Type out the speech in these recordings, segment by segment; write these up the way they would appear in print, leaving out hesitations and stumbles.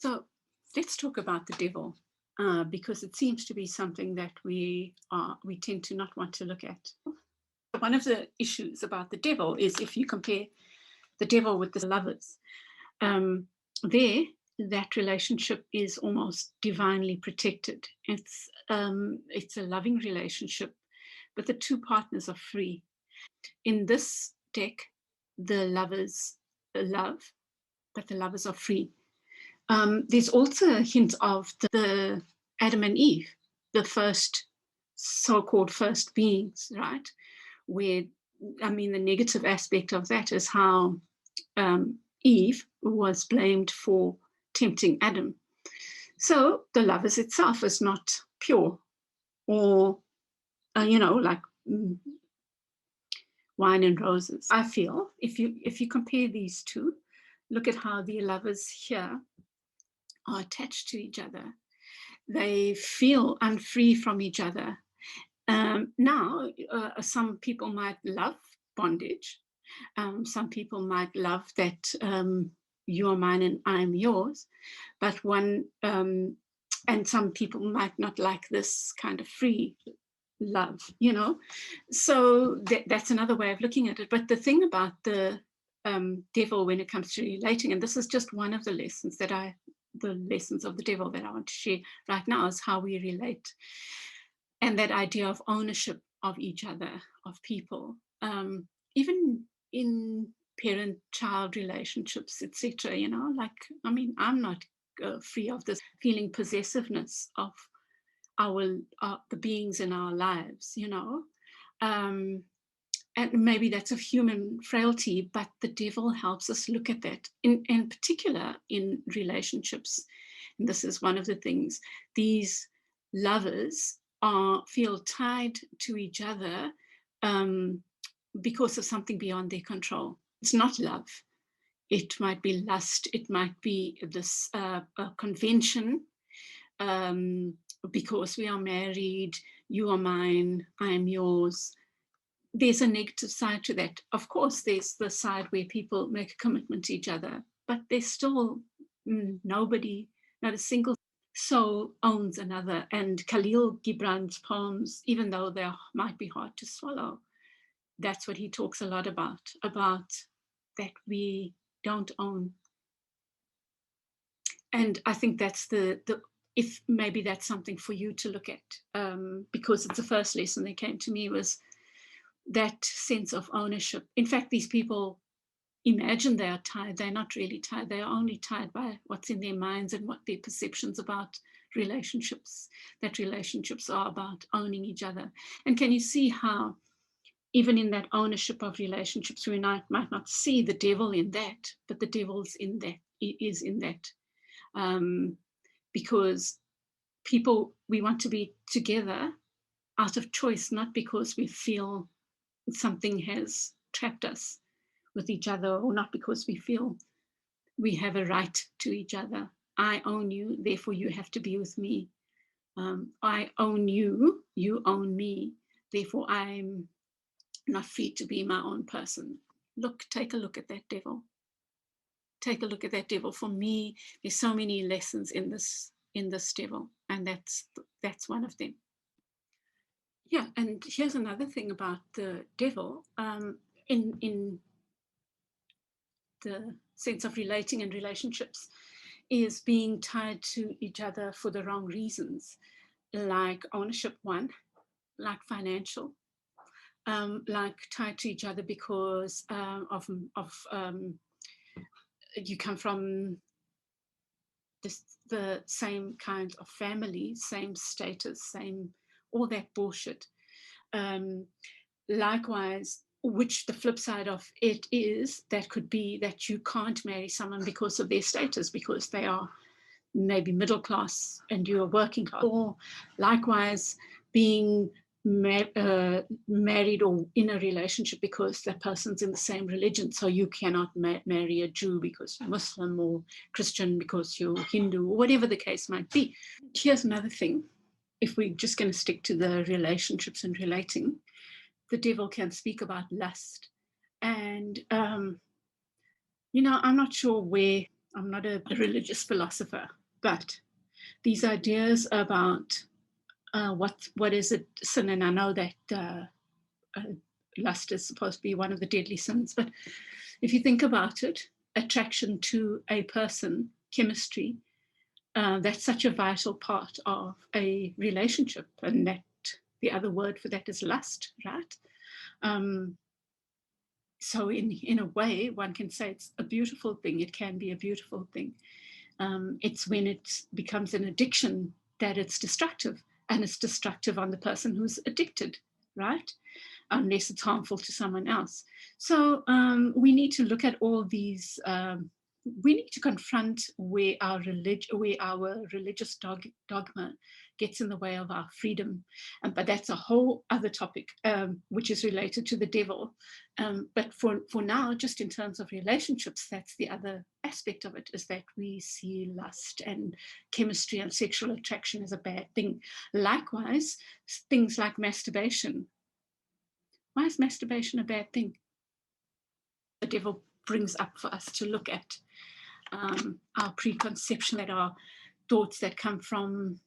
So let's talk about the devil, because it seems to be something that we tend to not want to look at. One of the issues about the devil is if you compare the devil with the lovers, there that relationship is almost divinely protected. It's a loving relationship, but the two partners are free. In this deck, the lovers love, but the lovers are free. There's also a hint of the Adam and Eve, the first so-called first beings, right? Where, I mean, the negative aspect of that is how Eve was blamed for tempting Adam. So the lovers itself is not pure, or, like wine and roses. I feel if you compare these two, look at how the lovers here are attached to each other. They feel unfree from each other. Now, some people might love bondage. Some people might love that you are mine and I am yours. But and some people might not like this kind of free love, So that's another way of looking at it. But the thing about the devil when it comes to relating, and this is just one of the lessons of the devil that I want to share right now, is how we relate. And that idea of ownership of each other, of people, even in parent-child relationships, etc. I'm not free of this feeling possessiveness of the beings in our lives, and maybe that's of human frailty, but the devil helps us look at that, in particular in relationships. And this is one of the things. These lovers feel tied to each other because of something beyond their control. It's not love. It might be lust. It might be this convention. Because we are married, you are mine, I am yours. There's a negative side to that. Of course, there's the side where people make a commitment to each other, but there's still nobody, not a single soul owns another. And Khalil Gibran's poems, even though they might be hard to swallow, that's what he talks a lot about that we don't own. And I think that's if maybe that's something for you to look at, because it's the first lesson that came to me, was that sense of ownership. In fact, these people imagine they are tied. They're not really tied. They are only tied by what's in their minds and what their perceptions about relationships, that relationships are about owning each other. And can you see how even in that ownership of relationships, we might not see the devil in that, but the devil's in that, is in that. Because we want to be together out of choice, not because we feel something has trapped us with each other, or not because we feel we have a right to each other. I own you, therefore you have to be with me. I own you, you own me, therefore I'm not free to be my own person. Take a look at that devil. Take a look at that devil. For me, there's so many lessons in this devil, and that's one of them. Yeah, and here's another thing about the devil, in the sense of relating and relationships, is being tied to each other for the wrong reasons, like ownership, one, like financial, like tied to each other because of you come from the same kind of family, same status, same, all that bullshit. Likewise, which the flip side of it is, that could be that you can't marry someone because of their status, because they are maybe middle class and you are working class. Or likewise, being married or in a relationship because that person's in the same religion, so you cannot marry a Jew because you're Muslim, or Christian because you're Hindu, or whatever the case might be. Here's another thing. If we're just going to stick to the relationships and relating, the devil can speak about lust. And, I'm not sure where I'm not a religious philosopher, but these ideas about what is it sin, and I know that lust is supposed to be one of the deadly sins, but if you think about it, attraction to a person, chemistry, that's such a vital part of a relationship, and that the other word for that is lust, right? Um, so in a way, one can say it's a beautiful thing. It can be a beautiful thing. It's when it becomes an addiction that it's destructive, and it's destructive on the person who's addicted, right? Unless it's harmful to someone else. So we need to look at all these. We need to confront where our religious dogma gets in the way of our freedom. But that's a whole other topic, which is related to the devil. But for now, just in terms of relationships, that's the other aspect of it, is that we see lust and chemistry and sexual attraction as a bad thing. Likewise, things like masturbation. Why is masturbation a bad thing? The devil brings up for us to look at our preconception, that are thoughts that come from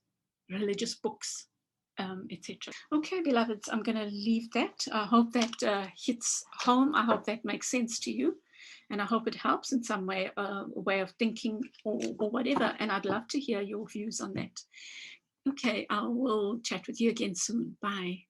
religious books, etc. Okay, beloveds, I'm going to leave that. I hope that hits home. I hope that makes sense to you. And I hope it helps in some way, a way of thinking or whatever. And I'd love to hear your views on that. Okay, I will chat with you again soon. Bye.